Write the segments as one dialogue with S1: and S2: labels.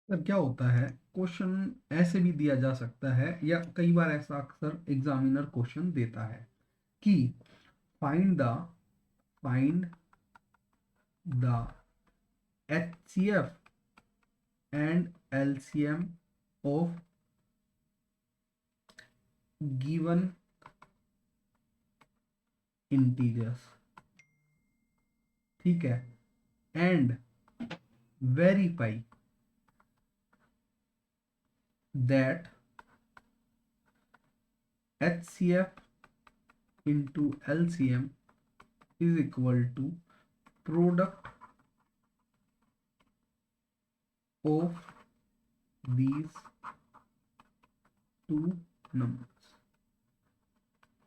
S1: Sir क्या होता है, क्वेश्चन ऐसे भी दिया जा सकता है या कई बार ऐसा अक्सर एग्जामिनर क्वेश्चन देता है कि find the find the HCF and LCM of given integers. ठीक है, and verify that HCF into LCM is equal to product of these two numbers।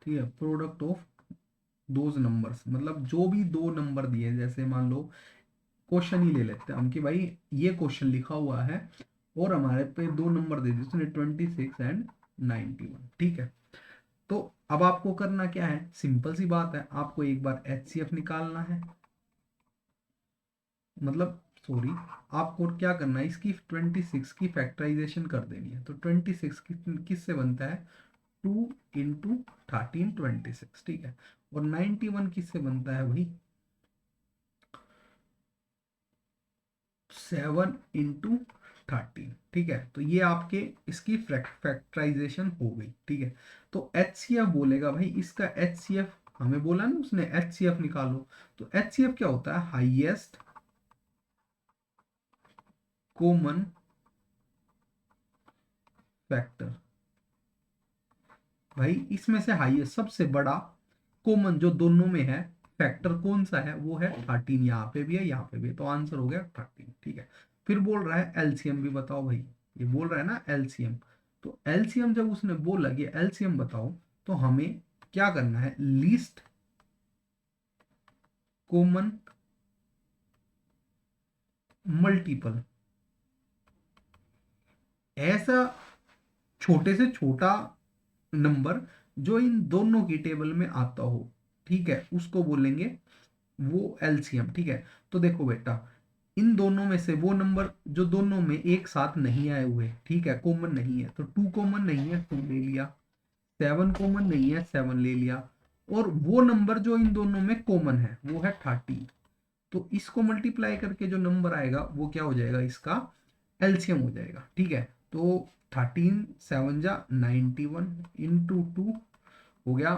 S1: ठीक है, प्रोडक्ट ऑफ दोज नंबर्स मतलब जो भी दो नंबर दिए, जैसे मान लो क्वेश्चन ही ले लेते हैं हम कि भाई ये क्वेश्चन लिखा हुआ है और हमारे पे दो नंबर दे दिए उसने 26 एंड 91। ठीक है, तो अब आपको करना क्या है, सिंपल सी बात है, आपको एक बार HCF निकालना है, मतलब सॉरी, आपको क्या करना है, इसकी 26 की फैक्टराइजेशन कर देनी है। तो 26 किससे बनता है, 2 × 13 26। ठीक है, और 91 किससे बनता है भाई, 7 × 13। ठीक है, तो ये आपके इसकी फैक्टराइजेशन हो गई। ठीक है, तो HCF बोलेगा भाई, इसका HCF हमें बोला ना उसने HCF निकालो। तो HCF क्या होता है, हाईएस्ट कॉमन फैक्टर। भाई इसमें से हाईएस्ट सबसे बड़ा कॉमन जो दोनों में है फैक्टर कौन सा है, वो है 13। यहाँ पे भी है, यहाँ पे भी है, तो आंसर हो गया 13। ठीक है, फिर बोल रहा है LCM भी बताओ भाई, ये बोल रहा है ना LCM। तो LCM जब उसने बोला कि LCM बताओ, तो हमें क्या करना है, लीस्ट कॉमन मल्टीपल। ऐसा छोटे से छोटा नंबर जो इन दोनों की टेबल में आता हो, ठीक है, उसको बोलेंगे वो LCM। ठीक है, तो देखो बेटा, इन दोनों में से वो नंबर जो दोनों में एक साथ नहीं आए हुए, ठीक है, कॉमन नहीं है, तो 2 कॉमन नहीं है, 2 ले लिया। 7 कॉमन नहीं है, 7 ले लिया। और वो नंबर जो इन दोनों में कॉमन है वो है 13। तो इसको मल्टीप्लाई करके जो नंबर आएगा वो क्या हो जाएगा, इसका LCM हो जाएगा। ठीक है, तो 13 7 जा 91 इंटू 2 हो गया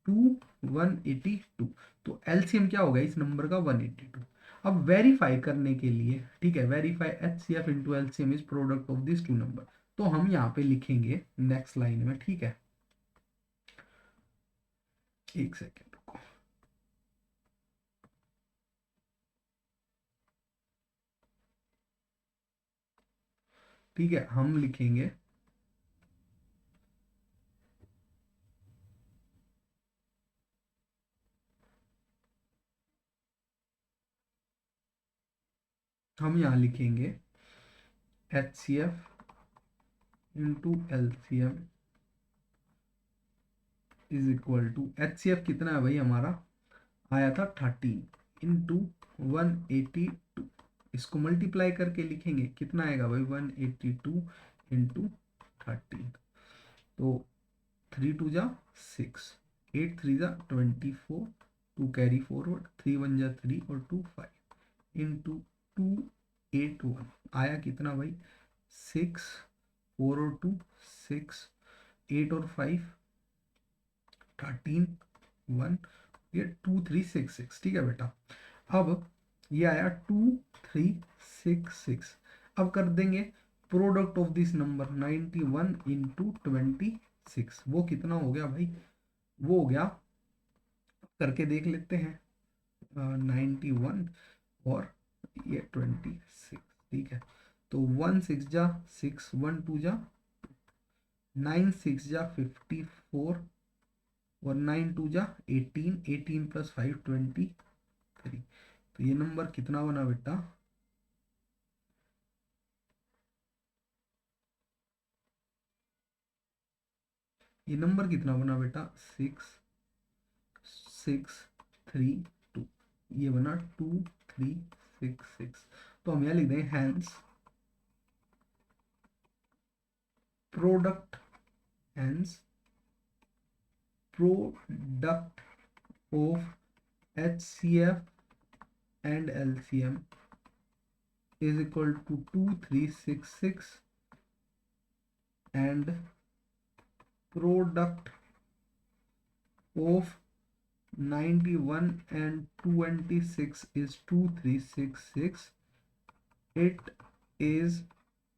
S1: 182। तो LCM क्या होगा इस नंबर का, 182। अब वेरीफाई करने के लिए, ठीक है, verify HCF into LCM is product of this two number. तो हम यहाँ पे लिखेंगे नेक्स्ट लाइन में। ठीक है, एक सेकेंड रुको। ठीक है, हम लिखेंगे हम यहाँ लिखेंगे HCF into LCM is equal to, HCF कितना है भाई हमारा, आया था 13 इंटू 182। इसको मल्टीप्लाई करके लिखेंगे, कितना आएगा भाई, 182 इंटू 13। तो 3 2 जा 6, 8 3 जा 24, 2 कैरी फॉरवर्ड, 3 1 जा 3 और 2 5 इंटू 281 आया कितना भाई, 6, 4 और 2 6, 8 और 5 13 1, ये 2366। ठीक है बेटा, अब ये आया 2366। अब कर देंगे product of this number 91 into 26, वो कितना हो गया भाई, वो हो गया, करके देख लेते हैं, 91 और ये 26। ठीक है, तो 1 6 जा 6, 1 2 जा 9 6 जा 54 और 9 2 जा 18, 18 + 5 23। तो ये नंबर कितना बना बेटा, ये नंबर कितना बना बेटा, 6 6 3 2। ये बना 2366। तो हम यहाँ लिख दें hence product hence product of HCF and LCM is equal to 2366 and product of 91 and 26 is 2366. It is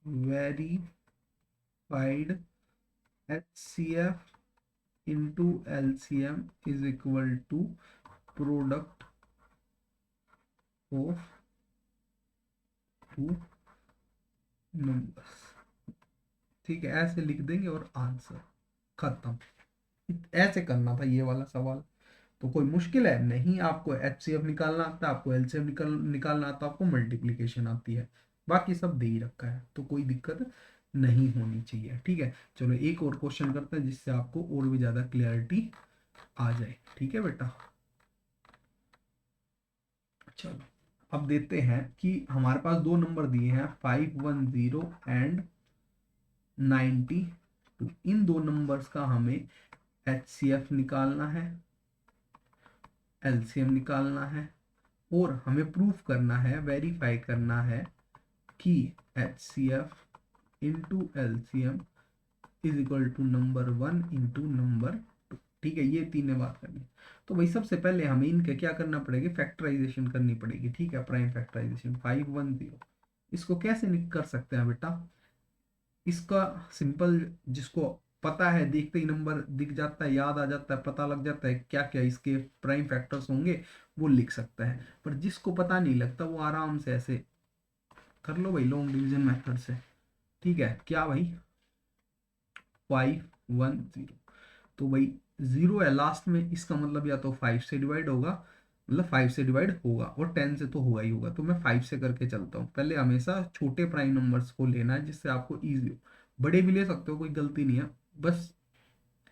S1: verified HCF into LCM is equal to product of two numbers. ठीक है, ऐसे लिख देंगे और आंसर खत्म। ऐसे करना था ये वाला सवाल। तो कोई मुश्किल है नहीं, आपको एचसीएफ निकालना आता है, आपको एलसीएम निकालना आता है, आपको मल्टीप्लीकेशन आती है, बाकी सब दे ही रखा है, तो कोई दिक्कत नहीं होनी चाहिए। ठीक है, चलो एक और क्वेश्चन करते हैं जिससे आपको और भी ज्यादा क्लियरिटी आ जाए। ठीक है बेटा, चलो अब देते हैं कि हमारे पास दो नंबर दिए हैं 510 एंड 92। इन दो नंबर्स का हमें एचसीएफ निकालना है, एलसीएम निकालना है, और हमें प्रूफ करना है, वेरीफाई करना है कि HCF into LCM is equal to number 1 into number 2। ठीक है, ये तीन बात करनी है। तो भाई सबसे पहले हमें इनके क्या करना पड़ेगी, फैक्टराइजेशन करनी पड़ेगी। ठीक है, प्राइम फैक्टराइजेशन 510 इसको कैसे कर सकते हैं बेटा, इसका सिंपल, जिसको पता है देखते ही नंबर दिख जाता है, याद आ जाता है, पता लग जाता है क्या क्या इसके प्राइम फैक्टर्स होंगे, वो लिख सकता है। पर जिसको पता नहीं लगता वो आराम से ऐसे कर लो भाई, लॉन्ग डिवीजन मेथड से। ठीक है, क्या भाई 510, तो भाई 0 है लास्ट में, इसका मतलब या तो 5 से डिवाइड होगा, मतलब 5 से डिवाइड होगा, और 10 से तो होगा ही होगा। तो मैं 5 से करके चलता हूँ। पहले हमेशा छोटे प्राइम नंबर्स को लेना है जिससे आपको ईजी हो, बड़े भी ले सकते हो, कोई गलती नहीं है, बस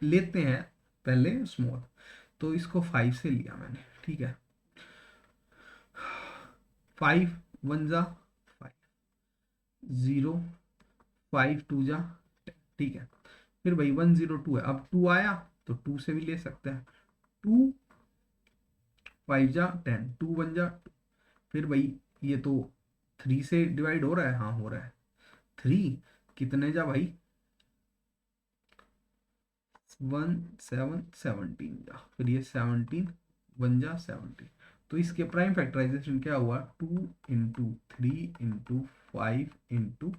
S1: लेते हैं पहले स्मॉल। तो इसको 5 से लिया मैंने। ठीक है, 5 1 जा 5, 0 5 2 जा 10। ठीक है, फिर भाई 102 है, अब 2 आया तो 2 से भी ले सकते हैं, 2 5 जा 10, 2 1 जा 2। फिर भाई ये तो 3 से डिवाइड हो रहा है, हाँ हो रहा है, 3 कितने जा भाई 1 7 17 जा, फिर ये 17 1 जा 17। तो इसके प्राइम फैक्टराइजेशन क्या हुआ, 2 इंटू 3 इंटू 5 इंटू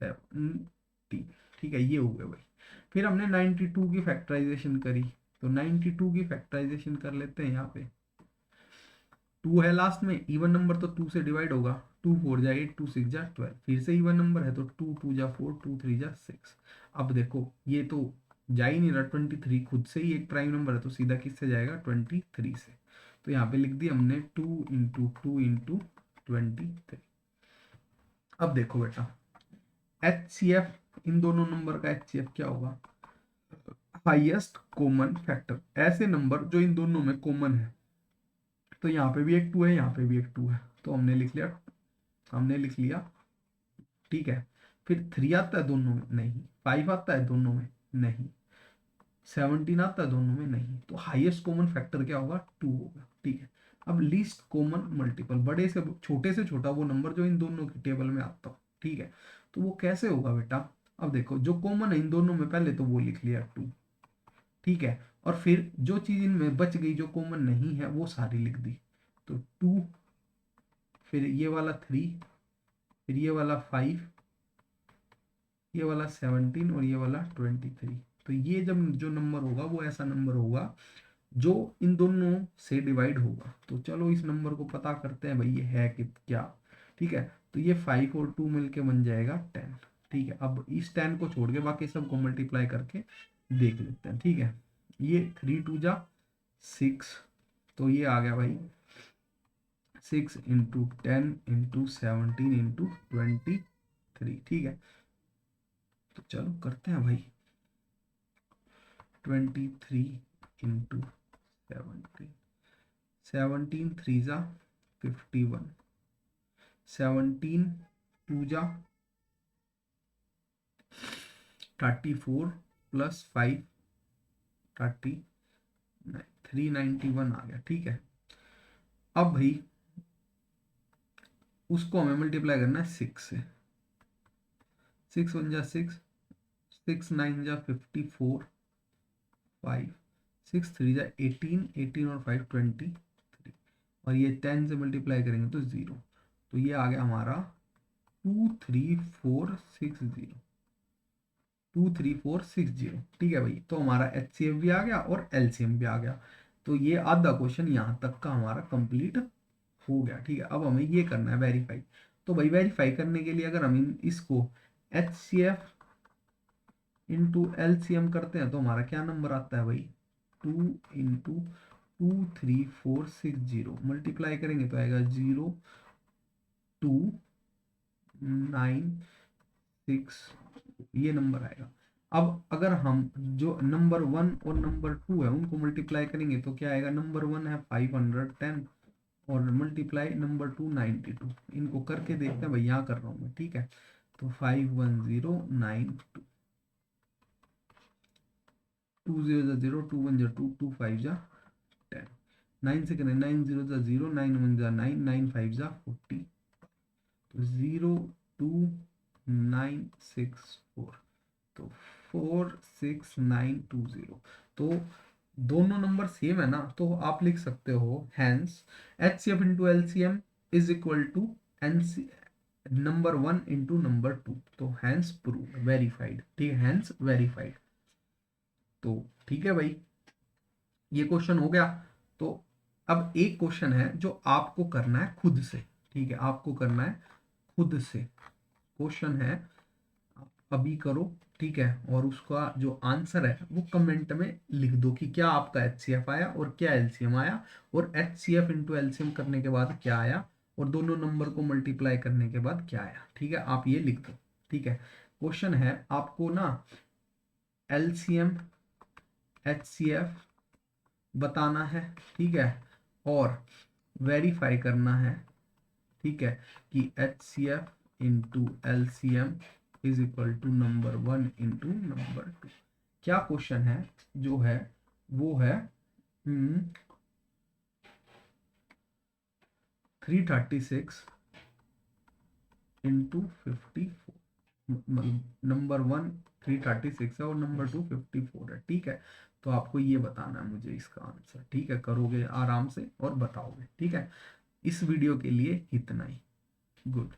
S1: 17। ठीक है, ये हो गया भाई। फिर हमने 92 की फैक्टराइजेशन करी, तो 92 की फैक्टराइजेशन कर लेते हैं। यहाँ पे 2 है लास्ट में, इवन नंबर तो 2 से डिवाइड होगा, 2 4 जा 8, 2 6 जा 12, फिर से इवन नंबर है तो 2 2 जा 4, 2 3 जा 6। अब देखो ये तो जा ही नहीं रहा, 23 खुद से ही एक प्राइम नंबर है, तो सीधा किससे जाएगा 23 से। तो यहाँ पे लिख दिया हमने 2 इंटू 2 इंटू 23। अब देखो बेटा एचसीएफ, इन दोनों नंबर का एचसीएफ क्या होगा, हाईएस्ट कॉमन फैक्टर, ऐसे नंबर जो इन दोनों में कॉमन है। तो यहाँ पे भी एक 2 है, यहाँ पे भी एक 2 है, तो हमने लिख लिया। ठीक है, फिर 3 आता है दोनों में, नहीं। 5 आता है दोनों में, नहीं। 17 आता है दोनों में, नहीं। तो हाईएस्ट कॉमन फैक्टर क्या होगा, 2 होगा। ठीक है, अब लीस्ट कॉमन मल्टीपल, बड़े से छोटा वो नंबर जो इन दोनों की टेबल में आता हो। ठीक है, तो वो कैसे होगा बेटा, अब देखो जो कॉमन है इन दोनों में, पहले तो वो लिख लिया 2। ठीक है, और फिर जो चीज इनमें बच गई जो कॉमन नहीं है वो सारी लिख दी। तो 2, फिर ये वाला 3, फिर ये वाला 5, ये वाला 17 और ये वाला 23। तो ये जब जो नंबर होगा वो ऐसा नंबर होगा जो इन दोनों से डिवाइड होगा। तो चलो इस नंबर को पता करते हैं भाई ये है कि क्या। ठीक है, तो ये 5 और 2 मिलके बन जाएगा 10। ठीक है, अब इस 10 को छोड़ के बाकी सबको मल्टीप्लाई करके देख लेते हैं। ठीक है, ये 3 2 जा 6, तो ये आ गया भाई 6 इंटू 10 इंटू 17 इंटू 23। ठीक है, तो चलो करते हैं भाई 23 इंटू 17, 17 3 जा 51, 17 2 जा 34 प्लस 5 30 391 आ गया। ठीक है, अब भाई उसको हमें मल्टीप्लाई करना है 6 से। 6 1 जा 6, 6 9 जा 54, 5 6 3 जा 18, 18 और 5 23, और ये 10 से मल्टीप्लाई करेंगे तो 0। तो ये आ गया हमारा 23460, 23460। ठीक है भाई, तो हमारा HCF भी आ गया और LCM भी आ गया। तो ये आधा क्वेश्चन यहाँ तक का हमारा कंप्लीट हो गया। ठीक है, अब हमें ये करना है वेरीफाई। तो भाई वेरीफाई करने के लिए अगर हम इसको HCF इंटू LCM करते हैं तो हमारा क्या नंबर आता है भाई, 2 × 23460 मल्टीप्लाई करेंगे तो आएगा 02966, ये नंबर आएगा। अब अगर हम जो नंबर 1 और नंबर 2 है उनको मल्टीप्लाई करेंगे तो क्या आएगा, नंबर 1 है 510 और मल्टीप्लाई नंबर 2 92। इनको करके देखते हैं भाई, यहाँ कर रहा हूँ मैं। ठीक है, तो 51092, 2 0 जा 0, 2 1 जा 2, 2 5 जा 10, 9 से करें 9 0 जा 0, 9 1 जा 9, 9 5 जा 40, तो 02964, तो 46920। तो दोनों नंबर सेम है ना, तो आप लिख सकते हो hence HCF into LCM is equal to number 1 into number 2। तो हैंस प्रूव वेरीफाइड। ठीक है, हैंस वेरीफाइड। तो ठीक है भाई, ये क्वेश्चन हो गया। तो अब एक क्वेश्चन है जो आपको करना है खुद से। ठीक है, आपको करना है खुद से। क्वेश्चन है, अभी करो। ठीक है, और उसका जो आंसर है वो कमेंट में लिख दो कि क्या आपका HCF आया और क्या LCM आया, और HCF इंटू LCM करने के बाद क्या आया, और दोनों नंबर को मल्टीप्लाई करने के बाद क्या आया। ठीक है, आप ये लिख दो। ठीक है, क्वेश्चन है आपको ना LCM HCF बताना है। ठीक है, और वेरीफाई करना है। ठीक है, कि HCF into LCM is equal to number 1 into number 2। क्या क्वेश्चन है जो है वो है 336 इंटू 54। नंबर 1 336 है और नंबर 2 54 है। ठीक है, तो आपको ये बताना है मुझे इसका आंसर। ठीक है, करोगे आराम से और बताओगे। ठीक है, इस वीडियो के लिए इतना ही। गुड।